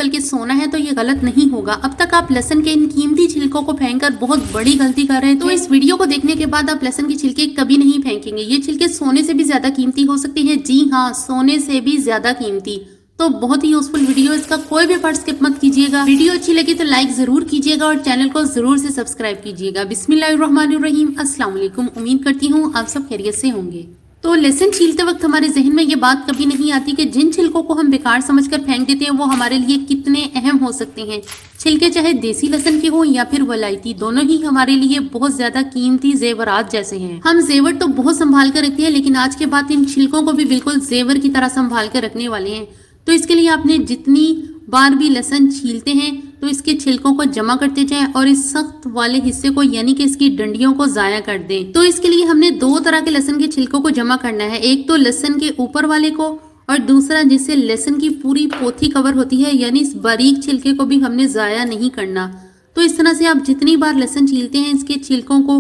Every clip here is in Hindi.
निकल के सोना है तो ये गलत नहीं होगा। अब तक आप लहसुन के इन कीमती छिलकों को फेंककर बहुत बड़ी गलती कर रहे थे। तो इस वीडियो को देखने के बाद आप लहसुन के छिलके कभी नहीं फेंकेंगे। ये छिलके सोने से भी ज्यादा कीमती हो सकते हैं। जी हाँ, सोने से भी ज्यादा कीमती। तो बहुत ही यूजफुल वीडियो, इसका कोई भी पार्ट स्किप मत कीजिएगा। वीडियो अच्छी लगी तो लाइक जरूर कीजिएगा और चैनल को जरूर से सब्सक्राइब कीजिएगा। बिस्मिल्लाहिर्रहमानिर्रहीम, अस्सलाम वालेकुम। उम्मीद करती हूँ आप सब खैरियत से होंगे। तो लहसुन छीलते वक्त हमारे जहन में ये बात कभी नहीं आती कि जिन छिलकों को हम बेकार समझकर फेंक देते हैं वो हमारे लिए कितने अहम हो सकते हैं। छिलके चाहे देसी लहसुन के हो या फिर वलायती, दोनों ही हमारे लिए बहुत ज्यादा कीमती जेवरात जैसे हैं। हम जेवर तो बहुत संभाल कर रखते हैं, लेकिन आज के बाद इन छिलकों को भी बिल्कुल जेवर की तरह संभाल कर रखने वाले हैं। तो इसके लिए आपने जितनी बार भी लहसुन छीलते हैं तो इसके छिलकों को जमा करते जाएं और इस सख्त वाले हिस्से को यानी कि इसकी डंडियों को जाया कर दें। तो इसके लिए हमने दो तरह के लहसुन के छिलकों को जमा करना है। एक तो लहसुन के ऊपर वाले को और दूसरा जिससे लहसुन की पूरी पोथी कवर होती है, यानी इस बारीक छिलके को भी हमने जाया नहीं करना। तो इस तरह से आप जितनी बार लहसुन छीलते हैं इसके छिलकों को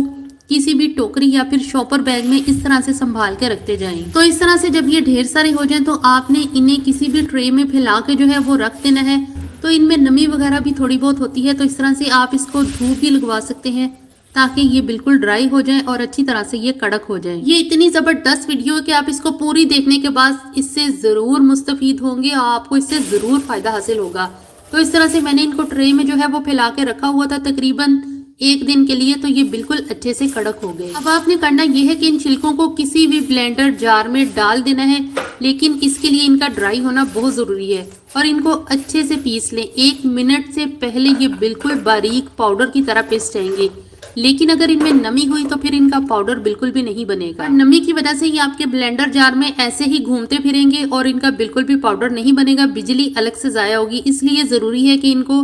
किसी भी टोकरी या फिर शॉपर बैग में इस तरह से संभाल के रखते जाएं। तो इस तरह से जब ये ढेर सारे हो जाएं तो आपने इन्हें किसी भी ट्रे में फैला के जो है वो रख देना है। तो इनमें नमी वगैरह भी थोड़ी बहुत होती है, तो इस तरह से आप इसको धूप भी लगवा सकते हैं ताकि ये बिल्कुल ड्राई हो जाए और अच्छी तरह से ये कड़क हो जाए। ये इतनी जबरदस्त वीडियो है कि आप इसको पूरी देखने के बाद इससे जरूर मुस्तफीद होंगे और आपको इससे जरूर फायदा हासिल होगा। तो इस तरह से मैंने इनको ट्रे में जो है वो फैला के रखा हुआ था तकरीबन एक दिन के लिए, तो ये बिल्कुल अच्छे से कड़क हो गए। अब आपने करना यह है कि इन छिलकों को किसी भी ब्लेंडर जार में डाल देना है, लेकिन इसके लिए इनका ड्राई होना बहुत जरूरी है और इनको अच्छे से पीस लें। 1 मिनट से पहले ये बिल्कुल बारीक पाउडर की तरह पिस जाएंगे, लेकिन अगर इनमें नमी हुई तो फिर इनका पाउडर बिल्कुल भी नहीं बनेगा। नमी की वजह से ये आपके ब्लेंडर जार में ऐसे ही घूमते फिरेंगे और इनका बिल्कुल भी पाउडर नहीं बनेगा, बिजली अलग से जाया होगी। इसलिए जरूरी है कि इनको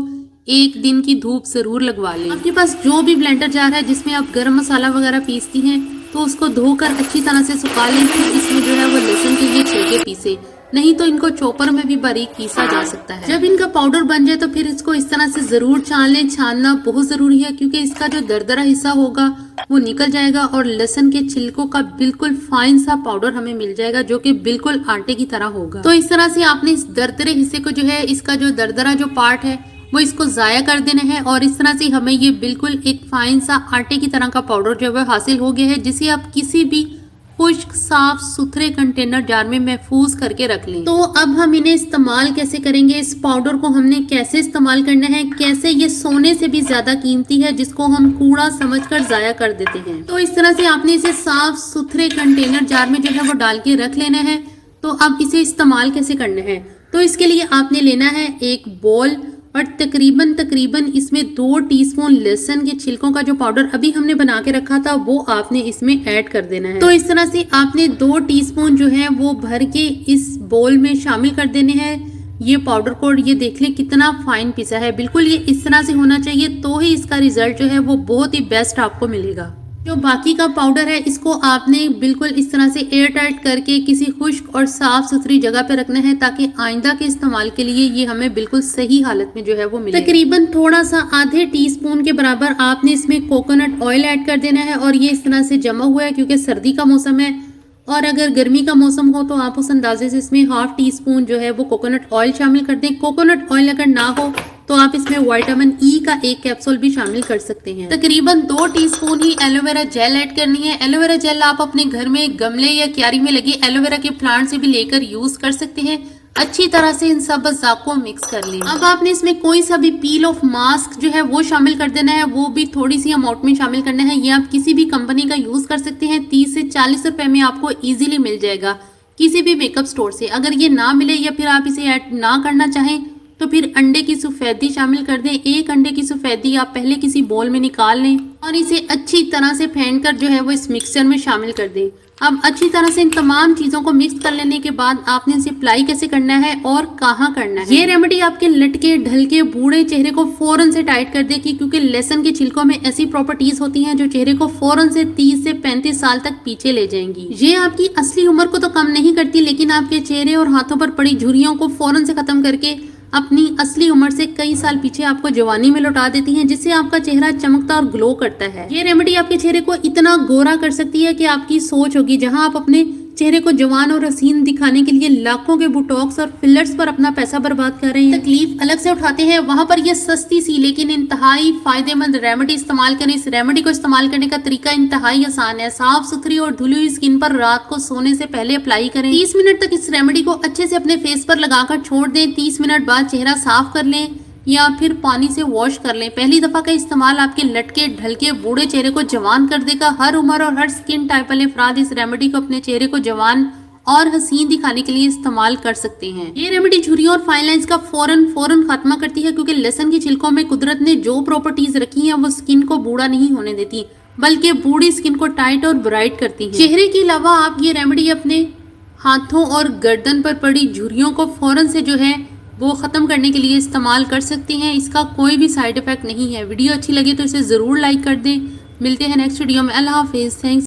1 दिन की धूप जरूर लगवा लें। आपके पास जो भी ब्लेंडर जार है जिसमें आप गरम मसाला वगैरह पीसती हैं तो उसको धोकर अच्छी तरह से सुखा लें, फिर इसमें जो है वो लहसुन के ये छिलके पीसे, नहीं तो इनको चॉपर में भी बारीक पीसा जा सकता है। जब इनका पाउडर बन जाए तो फिर इसको इस तरह से जरूर छान लें। छानना बहुत जरूरी है क्योंकि इसका जो दरदरा हिस्सा होगा वो निकल जाएगा और लहसुन के छिलकों का बिल्कुल फाइन सा पाउडर हमें मिल जाएगा जो कि बिल्कुल आटे की तरह होगा। तो इस तरह से आपने इस दरदरे हिस्से को जो है, इसका जो दरदरा जो पार्ट है वो इसको जाया कर देना है और इस तरह से हमें ये बिल्कुल एक फाइन सा आटे की तरह का पाउडर जो है हासिल हो गया है, जिसे आप किसी भी खुश्क साफ सुथरे कंटेनर जार में महफूज करके रख लें। तो अब हम इन्हें इस्तेमाल कैसे करेंगे, इस पाउडर को हमने कैसे इस्तेमाल करना है, कैसे ये सोने से भी ज्यादा कीमती है जिसको हम कूड़ा समझकर जाया कर देते हैं। तो इस तरह से आपने इसे साफ सुथरे कंटेनर जार में जो है वो डाल के रख लेना है। तो अब इसे इस्तेमाल कैसे करना है, तो इसके लिए आपने लेना है एक बोल और तकरीबन इसमें 2 टीस्पून लहसुन के छिलकों का जो पाउडर अभी हमने बना के रखा था वो आपने इसमें ऐड कर देना है। तो इस तरह से आपने 2 टीस्पून जो है वो भर के इस बोल में शामिल कर देने हैं ये पाउडर को। ये देख लें कितना फाइन पिसा है, बिल्कुल ये इस तरह से होना चाहिए, तो ही इसका रिजल्ट जो है वो बहुत ही बेस्ट आपको मिलेगा। जो बाकी का पाउडर है इसको आपने बिल्कुल इस तरह से एयर टाइट करके किसी खुश्क और साफ सुथरी जगह पे रखना है ताकि आइंदा के इस्तेमाल के लिए ये हमें बिल्कुल सही हालत में जो है वो मिले। तकरीबन थोड़ा सा आधे टीस्पून के बराबर आपने इसमें कोकोनट ऑयल ऐड कर देना है और ये इस तरह से जमा हुआ है क्योंकि सर्दी का मौसम है, और अगर गर्मी का मौसम हो तो आप उस अंदाजे से इसमें 1/2 टीस्पून जो है वो कोकोनट ऑयल शामिल कर दें। कोकोनट ऑयल अगर ना हो तो आप इसमें विटामिन ई का 1 कैप्सूल भी शामिल कर सकते हैं। तकरीबन 2 टीस्पून ही एलोवेरा जेल ऐड करनी है। एलोवेरा जेल आप अपने घर में गमले या क्यारी में लगे एलोवेरा के प्लांट से भी लेकर यूज कर सकते हैं। अच्छी तरह से इन सब अज़ा को मिक्स कर लें। अब आपने इसमें कोई सा भी पील ऑफ मास्क जो है वो शामिल कर देना है, वो भी थोड़ी सी अमाउंट में शामिल करना है। ये आप किसी भी कंपनी का यूज कर सकते हैं, 30 से 40 रुपए में आपको इजीली मिल जाएगा किसी भी मेकअप स्टोर से। अगर ये ना मिले या फिर आप इसे ऐड ना करना चाहें तो फिर अंडे की सफेदी शामिल कर दें। 1 अंडे की सफेदी आप पहले किसी बोल में निकाल लें और इसे अच्छी तरह से फेंट कर जो है वो इस मिक्सचर में शामिल कर दें। अब अच्छी तरह से इन तमाम चीजों को मिक्स कर लेने के बाद आपने इसे अप्लाई कैसे करना है और कहाँ करना है। ये रेमेडी आपके लटके ढलके बूढ़े चेहरे को फौरन से टाइट कर देगी क्योंकि लहसुन के छिलकों में ऐसी प्रॉपर्टीज होती हैं जो चेहरे को फौरन से 30 से 35 साल तक पीछे ले जाएंगी। ये आपकी असली उम्र को तो कम नहीं करती, लेकिन आपके चेहरे और हाथों पर पड़ी झुर्रियों को फौरन से खत्म करके अपनी असली उम्र से कई साल पीछे आपको जवानी में लौटा देती हैं, जिससे आपका चेहरा चमकता और ग्लो करता है। ये रेमेडी आपके चेहरे को इतना गोरा कर सकती है कि आपकी सोच होगी जहां आप अपने चेहरे को जवान और हसीन दिखाने के लिए लाखों के बोटॉक्स और फिलर्स पर अपना पैसा बर्बाद कर रहे हैं, तकलीफ अलग से उठाते हैं, वहां पर ये सस्ती सी लेकिन इंतहाई फायदेमंद रेमेडी इस्तेमाल करें। इस रेमेडी को इस्तेमाल करने का तरीका इंतहाई आसान है। साफ सुथरी और धुली हुई स्किन पर रात को सोने से पहले अप्लाई करें। 30 मिनट तक इस रेमेडी को अच्छे से अपने फेस पर लगाकर छोड़ दें। 30 मिनट बाद चेहरा साफ कर लें या फिर पानी से वॉश कर लें। पहली दफा का इस्तेमाल आपके लटके ढलके बूढ़े चेहरे को जवान कर देगा। हर उम्र और हर स्किन टाइप वाले अफराद इस रेमेडी को अपने चेहरे को जवान और हसीन दिखाने के लिए इस्तेमाल कर सकते हैं। ये रेमेडी झुर्रियों और फाइन लाइंस का फौरन खात्मा करती है, क्योंकि लहसुन की छिलकों में कुदरत ने जो प्रॉपर्टीज रखी हैं वो स्किन को बूढ़ा नहीं होने देती, बल्कि बूढ़ी स्किन को टाइट और ब्राइट करती है। चेहरे के अलावा आप ये रेमेडी अपने हाथों और गर्दन पर पड़ी झुर्रियों को फौरन से जो है वो ख़त्म करने के लिए इस्तेमाल कर सकते हैं। इसका कोई भी साइड इफेक्ट नहीं है। वीडियो अच्छी लगी तो इसे ज़रूर लाइक कर दें। मिलते हैं नेक्स्ट वीडियो में। अल्लाह हाफिज़। थैंक्स।